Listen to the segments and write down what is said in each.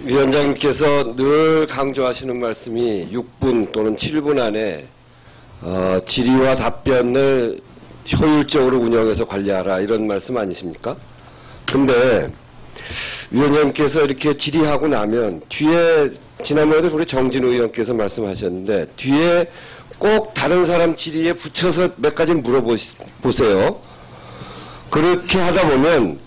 위원장님께서 늘 강조하시는 말씀이 6분 또는 7분 안에 질의와 답변을 효율적으로 운영해서 관리하라 이런 말씀 아니십니까? 근데 위원장님께서 이렇게 질의하고 나면 뒤에 지난번에도 우리 정진 의원께서 말씀하셨는데 뒤에 꼭 다른 사람 질의에 붙여서 몇 가지 물어보세요. 그렇게 하다 보면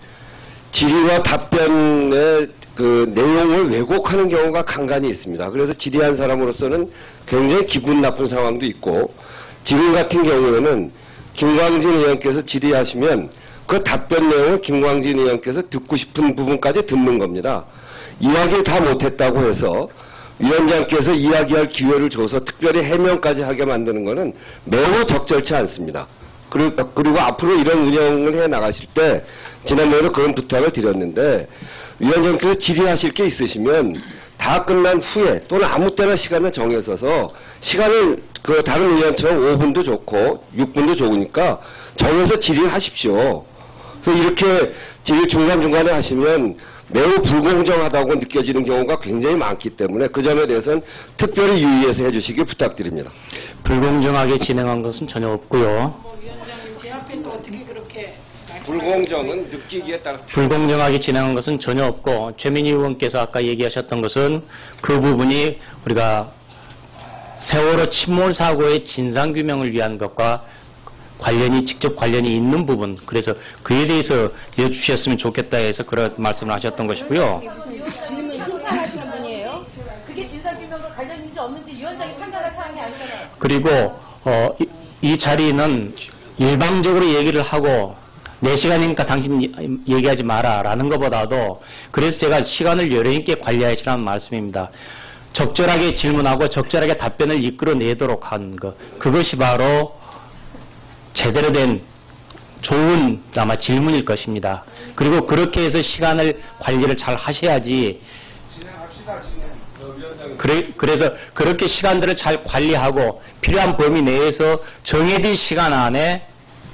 질의와 답변의 그 내용을 왜곡하는 경우가 간간히 있습니다. 그래서 질의한 사람으로서는 굉장히 기분 나쁜 상황도 있고, 지금 같은 경우에는 김광진 의원께서 질의하시면 그 답변 내용을 김광진 의원께서 듣고 싶은 부분까지 듣는 겁니다. 이야기를 다 못했다고 해서 위원장께서 이야기할 기회를 줘서 특별히 해명까지 하게 만드는 것은 매우 적절치 않습니다. 그리고 앞으로 이런 운영을 해 나가실 때 지난번에도 그런 부탁을 드렸는데, 위원장께서 질의하실 게 있으시면 다 끝난 후에 또는 아무 때나 시간을 정해서서 시간을 그 다른 의원처럼 5분도 좋고 6분도 좋으니까 정해서 질의하십시오. 그래서 이렇게 질의 중간중간에 하시면 매우 불공정하다고 느껴지는 경우가 굉장히 많기 때문에 그 점에 대해서는 특별히 유의해서 해주시기 부탁드립니다. 불공정하게 진행한 것은 전혀 없고요. 위원장님, 제 앞에서 어떻게 그렇게 불공정은 느끼기에 따라서 불공정하게 진행한 것은 전혀 없고, 최민희 의원께서 아까 얘기하셨던 것은 그 부분이 우리가 세월호 침몰 사고의 진상규명을 위한 것과 직접 관련이 있는 부분, 그래서 그에 대해서 여쭈셨으면 좋겠다 해서 그런 말씀을 하셨던 것이고요. 판단하시는 분이에요. 그게 진상규명과 관련이 있는지 없는지 위원장이 판단을 하는 게 아니잖아요. 그리고 이 자리는 일방적으로 얘기를 하고 내 시간이니까 당신 얘기하지 마라 라는 것보다도, 그래서 제가 시간을 여러 있게 관리하시라는 말씀입니다. 적절하게 질문하고 적절하게 답변을 이끌어내도록 하는 것, 그것이 바로 제대로 된 좋은 아마 질문일 것입니다. 그리고 그렇게 해서 시간을 관리를 잘 하셔야지. 그래서 그렇게 시간들을 잘 관리하고 필요한 범위 내에서 정해진 시간 안에,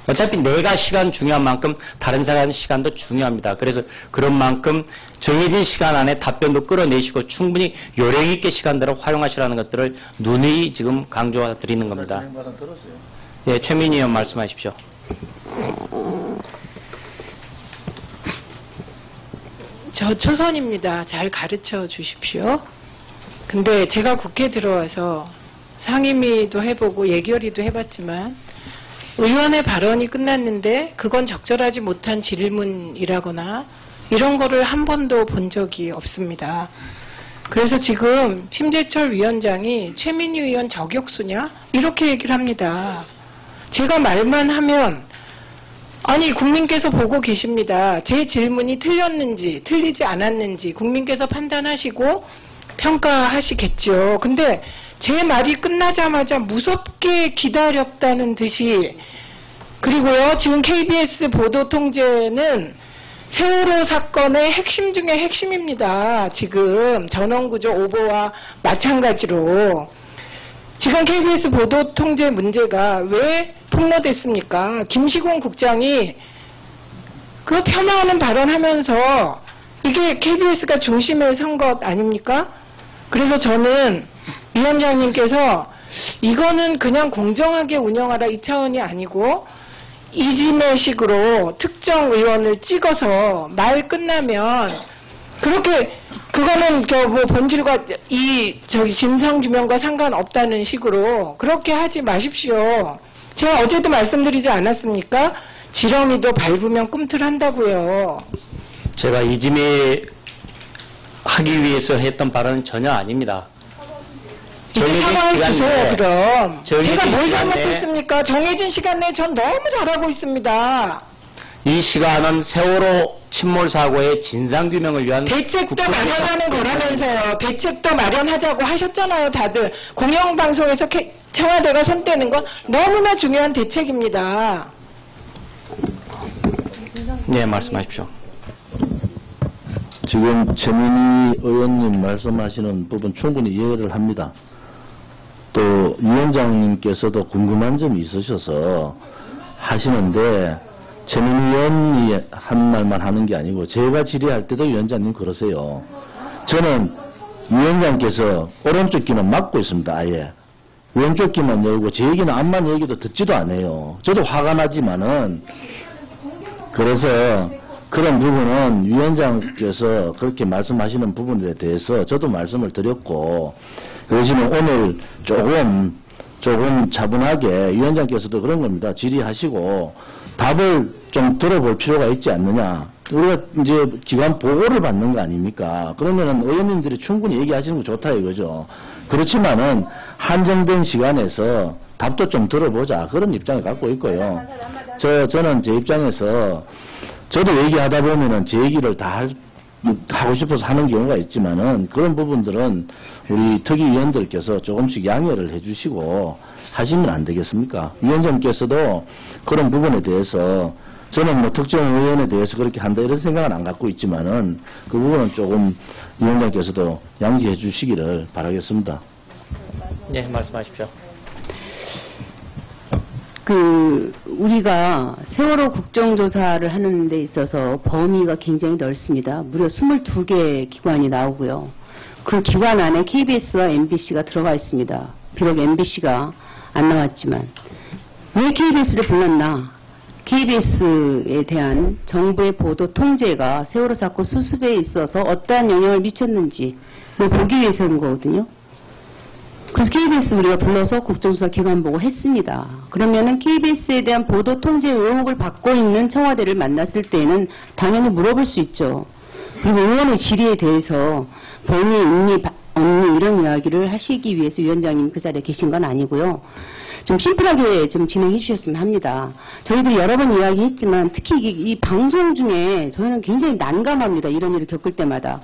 어차피 내가 시간 중요한 만큼 다른 사람 시간도 중요합니다. 그래서 그런 만큼 정해진 시간 안에 답변도 끌어내시고 충분히 요령 있게 시간들을 활용하시라는 것들을 누누이 지금 강조드리는 겁니다. 예, 최민희 의원 말씀하십시오. 저 초선입니다. 잘 가르쳐 주십시오. 근데 제가 국회 들어와서 상임위도 해보고 예결위도 해봤지만 의원의 발언이 끝났는데 그건 적절하지 못한 질문이라거나 이런 거를 한 번도 본 적이 없습니다. 그래서 지금 심재철 위원장이 최민희 의원 저격수냐? 이렇게 얘기를 합니다. 제가 말만 하면, 아니 국민께서 보고 계십니다. 제 질문이 틀렸는지 틀리지 않았는지 국민께서 판단하시고 평가하시겠죠. 근데 제 말이 끝나자마자 무섭게 기다렸다는 듯이, 그리고요 지금 KBS 보도 통제는 세월호 사건의 핵심 중에 핵심입니다. 지금 전원구조 오보와 마찬가지로 지금 KBS 보도 통제 문제가 왜 폭로됐습니까? 김시공 국장이 그 폄하하는 발언하면서 이게 KBS가 중심에 선 것 아닙니까? 그래서 저는 위원장님께서 이거는 그냥 공정하게 운영하라 이 차원이 아니고 이지매식으로 특정 의원을 찍어서 말 끝나면 그렇게 그거는 뭐 본질과 진상규명과 상관없다는 식으로 그렇게 하지 마십시오. 제가 어제도 말씀드리지 않았습니까? 지렁이도 밟으면 꿈틀한다고요. 제가 이지매 하기 위해서 했던 발언은 전혀 아닙니다. 이제 사과해 주세요, 그럼. 제가 뭘 잘못했습니까? 정해진 시간 내에 전 너무 잘하고 있습니다. 이 시간은 세월호 침몰 사고의 진상규명을 위한 대책도 마련하는 거라면서요. 대책도 마련하자고 하셨잖아요, 다들. 공영방송에서 청와대가 손 떼는 건 너무나 중요한 대책입니다. 네, 말씀하십시오. 지금 최민희 의원님 말씀하시는 부분 충분히 이해를 합니다. 또 위원장님께서도 궁금한 점이 있으셔서 하시는데, 최민희 의원이 한 말만 하는 게 아니고 제가 질의할 때도 위원장님 그러세요. 저는 위원장께서 오른쪽 귀는 막고 있습니다. 아예. 왼쪽 귀만 열고 제 얘기는 암만 얘기도 듣지도 않아요. 저도 화가 나지만은 그래서 그런 부분은 위원장께서 그렇게 말씀하시는 부분에 대해서 저도 말씀을 드렸고 그러시면 오늘 조금 차분하게 위원장께서도 그런 겁니다. 질의하시고 답을 좀 들어볼 필요가 있지 않느냐. 우리가 이제 기관 보고를 받는 거 아닙니까? 그러면은 의원님들이 충분히 얘기하시는 거 좋다 이거죠. 그렇지만은 한정된 시간에서 답도 좀 들어보자. 그런 입장을 갖고 있고요. 저는 제 입장에서 저도 얘기하다 보면은 제 얘기를 다 하고 싶어서 하는 경우가 있지만은 그런 부분들은 우리 특위위원들께서 조금씩 양해를 해주시고 하시면 안 되겠습니까? 위원장께서도 그런 부분에 대해서 저는 뭐 특정 의원에 대해서 그렇게 한다 이런 생각은 안 갖고 있지만은 그 부분은 조금 위원장께서도 양지해 주시기를 바라겠습니다. 네, 말씀하십시오. 우리가 세월호 국정조사를 하는 데 있어서 범위가 굉장히 넓습니다. 무려 22개 기관이 나오고요. 그 기관 안에 KBS와 MBC가 들어가 있습니다. 비록 MBC가 안 나왔지만 왜 KBS를 불렀나? KBS에 대한 정부의 보도 통제가 세월호 사건 수습에 있어서 어떠한 영향을 미쳤는지 보기 위해서인 거거든요. 그래서 KBS 우리가 불러서 국정조사 기관 보고 했습니다. 그러면은 KBS에 대한 보도 통제 의혹을 받고 있는 청와대를 만났을 때는 당연히 물어볼 수 있죠. 그리고 의원의 질의에 대해서 범위 있니 없니 이런 이야기를 하시기 위해서 위원장님 그 자리에 계신 건 아니고요. 좀 심플하게 좀 진행해 주셨으면 합니다. 저희도 여러 번 이야기했지만 특히 이 방송 중에 저희는 굉장히 난감합니다. 이런 일을 겪을 때마다.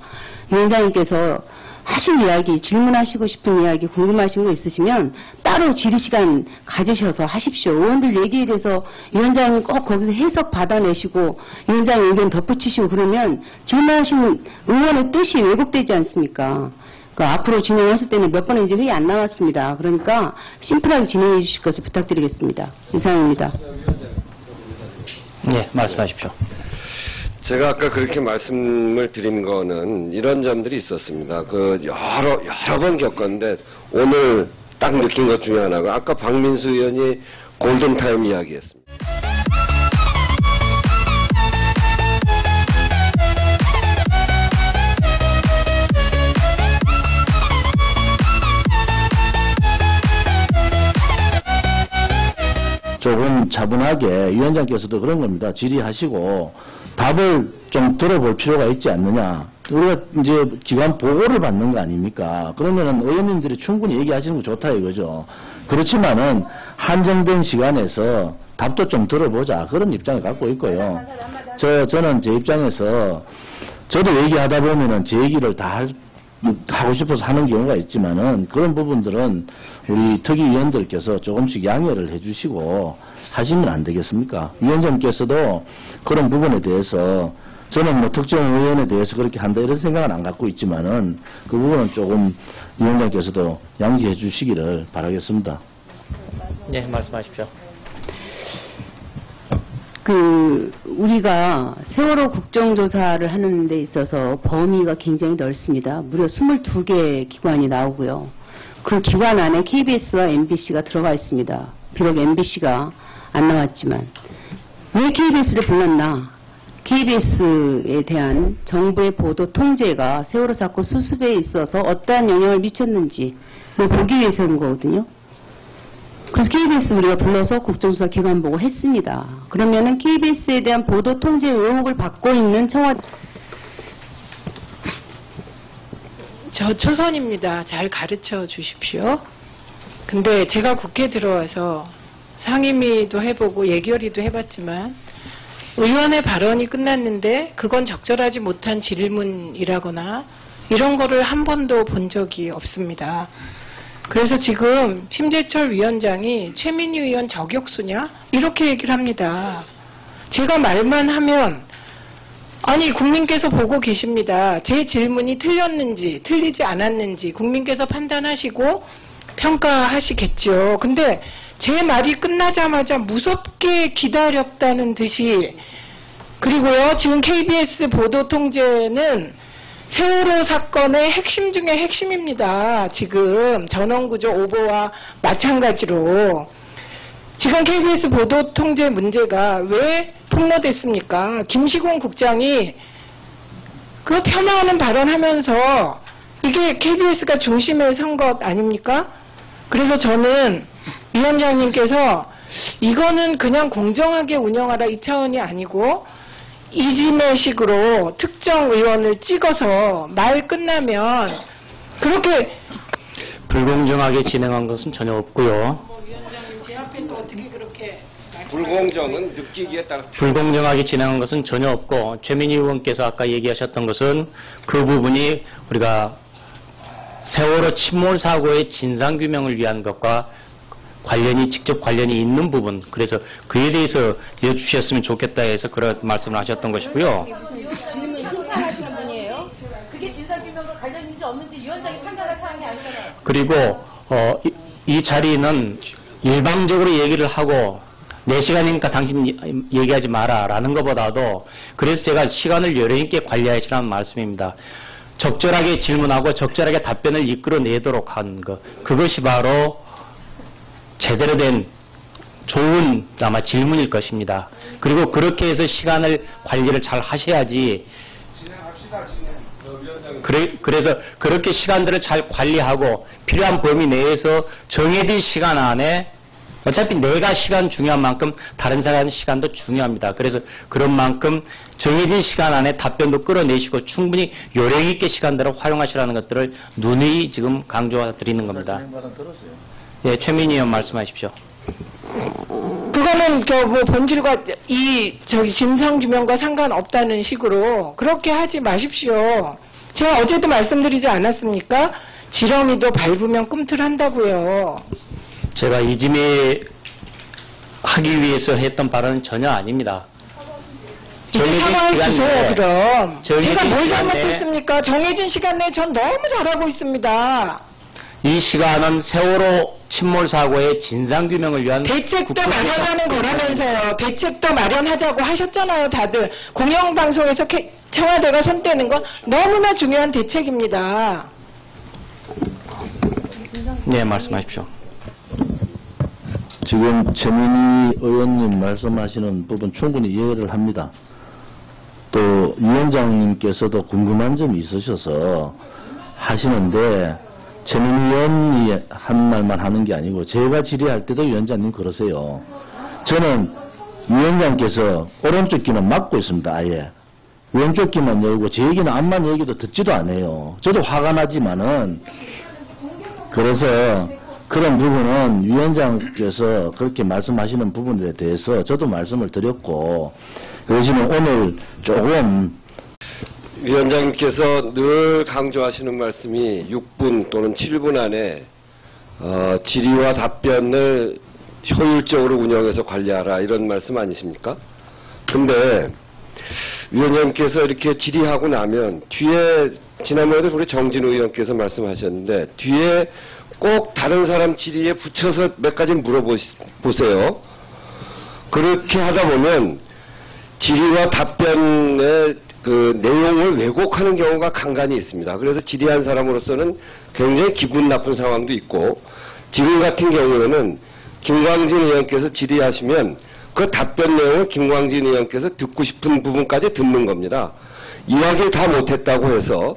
위원장님께서 하신 이야기, 질문하시고 싶은 이야기, 궁금하신 거 있으시면 따로 질의 시간 가지셔서 하십시오. 의원들 얘기에 대해서 위원장님 꼭 거기서 해석 받아내시고 위원장 의견 덧붙이시고 그러면 질문하신 의원의 뜻이 왜곡되지 않습니까? 앞으로 진행하실 때는 몇 번은 이제 회의 안 나왔습니다. 그러니까 심플하게 진행해 주실 것을 부탁드리겠습니다. 이상입니다. 네, 말씀하십시오. 제가 아까 그렇게 말씀을 드린 거는 이런 점들이 있었습니다. 여러 번 겪었는데 오늘 딱 느낀 것 중에 하나가 아까 박민수 의원이 골든타임 이야기했습니다. 조금 차분하게 위원장께서도 그런 겁니다. 질의하시고 답을 좀 들어볼 필요가 있지 않느냐. 우리가 이제 기관 보고를 받는 거 아닙니까? 그러면은 의원님들이 충분히 얘기하시는 거 좋다 이거죠. 그렇지만은 한정된 시간에서 답도 좀 들어보자. 그런 입장을 갖고 있고요. 저는 제 입장에서 저도 얘기하다 보면은 제 얘기를 다 하고 싶어서 하는 경우가 있지만은 그런 부분들은 우리 특위위원들께서 조금씩 양해를 해주시고 하시면 안 되겠습니까? 위원장께서도 그런 부분에 대해서 저는 뭐 특정 의원에 대해서 그렇게 한다 이런 생각은 안 갖고 있지만은 그 부분은 조금 위원장께서도 양지해 주시기를 바라겠습니다. 네, 말씀하십시오. 우리가 세월호 국정조사를 하는 데 있어서 범위가 굉장히 넓습니다. 무려 22개 기관이 나오고요. 그 기관 안에 KBS와 MBC가 들어가 있습니다. 비록 MBC가 안 나왔지만 왜 KBS를 불렀나? KBS에 대한 정부의 보도 통제가 세월호 사건 수습에 있어서 어떠한 영향을 미쳤는지 보기 위해서인 거거든요. 그래서 KBS 우리가 불러서 국정조사 기관 보고 했습니다. 그러면은 KBS에 대한 보도 통제 의혹을 받고 있는 청와대 저 초선입니다. 잘 가르쳐 주십시오. 근데 제가 국회 들어와서 상임위도 해보고 예결위도 해봤지만 의원의 발언이 끝났는데 그건 적절하지 못한 질문이라거나 이런 거를 한 번도 본 적이 없습니다. 그래서 지금 심재철 위원장이 최민희 의원 저격수냐? 이렇게 얘기를 합니다. 제가 말만 하면 아니 국민께서 보고 계십니다. 제 질문이 틀렸는지 틀리지 않았는지 국민께서 판단하시고 평가하시겠죠. 근데 제 말이 끝나자마자 무섭게 기다렸다는 듯이 그리고요 지금 KBS 보도 통제는 세월호 사건의 핵심 중에 핵심입니다. 지금 전원구조 오보와 마찬가지로 지금 KBS 보도 통제 문제가 왜 폭로됐습니까? 김시공 국장이 그 폄하하는 발언하면서 이게 KBS가 중심에 선 것 아닙니까? 그래서 저는 위원장님께서 이거는 그냥 공정하게 운영하라 이 차원이 아니고 이지매식으로 특정 의원을 찍어서 말 끝나면 그렇게 불공정하게 진행한 것은 전혀 없고요. 위원장님 제 앞에서 어떻게 그렇게 불공정은 느끼기에 따라서 불공정하게 진행한 것은 전혀 없고 최민희 의원께서 아까 얘기하셨던 것은 그 부분이 우리가 세월호 침몰 사고의 진상 규명을 위한 것과 직접 관련이 있는 부분, 그래서 그에 대해서 여쭈셨으면 좋겠다 해서 그런 말씀을 하셨던 것이고요. 질문 수사하시는 분이에요. 그게 진상 규명과 관련 있는지 없는지 위원장이 판단할 사항이 아니잖아요. 그리고 이 자리는 일방적으로 얘기를 하고 4시간이니까 당신 얘기하지 마라 라는 것보다도 그래서 제가 시간을 여러 있게 관리하시라는 말씀입니다. 적절하게 질문하고 적절하게 답변을 이끌어내도록 하는 것, 그것이 바로 제대로 된 좋은 아마 질문일 것입니다. 그리고 그렇게 해서 시간을 관리를 잘 하셔야지. 그래서 그렇게 시간들을 잘 관리하고 필요한 범위 내에서 정해진 시간 안에 어차피 내가 시간 중요한 만큼 다른 사람 시간도 중요합니다. 그래서 그런 만큼 정해진 시간 안에 답변도 끌어내시고 충분히 요령 있게 시간들을 활용하시라는 것들을 누누이 지금 강조드리는 겁니다. 예, 최민희 의원 말씀하십시오. 그거는 뭐 본질과 진상 규명과 상관없다는 식으로 그렇게 하지 마십시오. 제가 어제도 말씀드리지 않았습니까? 지렁이도 밟으면 꿈틀한다고요. 제가 이짐에 하기 위해서 했던 발언은 전혀 아닙니다. 이제 사과해 주세요, 그럼. 제가 뭘 시간 내에 잘못했습니까? 정해진 시간 내에 전 너무 잘하고 있습니다. 이 시간은 세월호 침몰 사고의 진상 규명을 위한 대책도 마련하는 거라면서요. 대책도 마련하자고 하셨잖아요, 다들. 공영방송에서 청와대가 손 떼는 건 너무나 중요한 대책입니다. 네, 말씀하십시오. 지금 최민희 의원님 말씀하시는 부분 충분히 이해를 합니다. 또 위원장님께서도 궁금한 점이 있으셔서 하시는데 최민희 의원이 한 말만 하는 게 아니고 제가 질의할 때도 위원장님 그러세요. 저는 위원장께서 오른쪽 귀는 막고 있습니다. 아예. 왼쪽 귀만 열고 제 얘기는 암만 얘기도 듣지도 않아요. 저도 화가 나지만은 그래서 그런 부분은 위원장께서 그렇게 말씀하시는 부분에 대해서 저도 말씀을 드렸고 그러시면 오늘 조금 위원장님께서 늘 강조하시는 말씀이 6분 또는 7분 안에 질의와 답변을 효율적으로 운영해서 관리하라 이런 말씀 아니십니까? 근데 위원장님께서 이렇게 질의하고 나면 뒤에 지난번에도 우리 정진우 의원께서 말씀하셨는데 뒤에 꼭 다른 사람 질의에 붙여서 몇 가지 물어보세요. 그렇게 하다 보면 질의와 답변의 그 내용을 왜곡하는 경우가 간간히 있습니다. 그래서 질의한 사람으로서는 굉장히 기분 나쁜 상황도 있고 지금 같은 경우에는 김광진 의원께서 질의하시면 그 답변 내용을 김광진 의원께서 듣고 싶은 부분까지 듣는 겁니다. 이야기를 다 못했다고 해서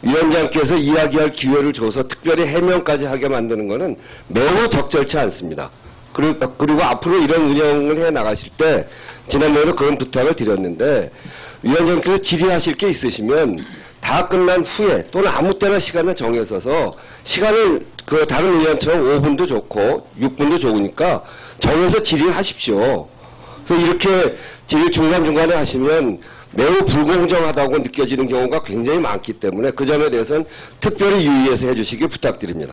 위원장께서 이야기할 기회를 줘서 특별히 해명까지 하게 만드는 것은 매우 적절치 않습니다. 그리고 앞으로 이런 운영을 해 나가실 때 지난번에도 그런 부탁을 드렸는데 위원장께서 질의하실 게 있으시면 다 끝난 후에 또는 아무 때나 시간을 정해서서 시간을 그 다른 의원처럼 5분도 좋고 6분도 좋으니까 정해서 질의를 하십시오. 그래서 이렇게 질의 중간중간에 하시면 매우 불공정하다고 느껴지는 경우가 굉장히 많기 때문에 그 점에 대해서는 특별히 유의해서 해주시기 부탁드립니다.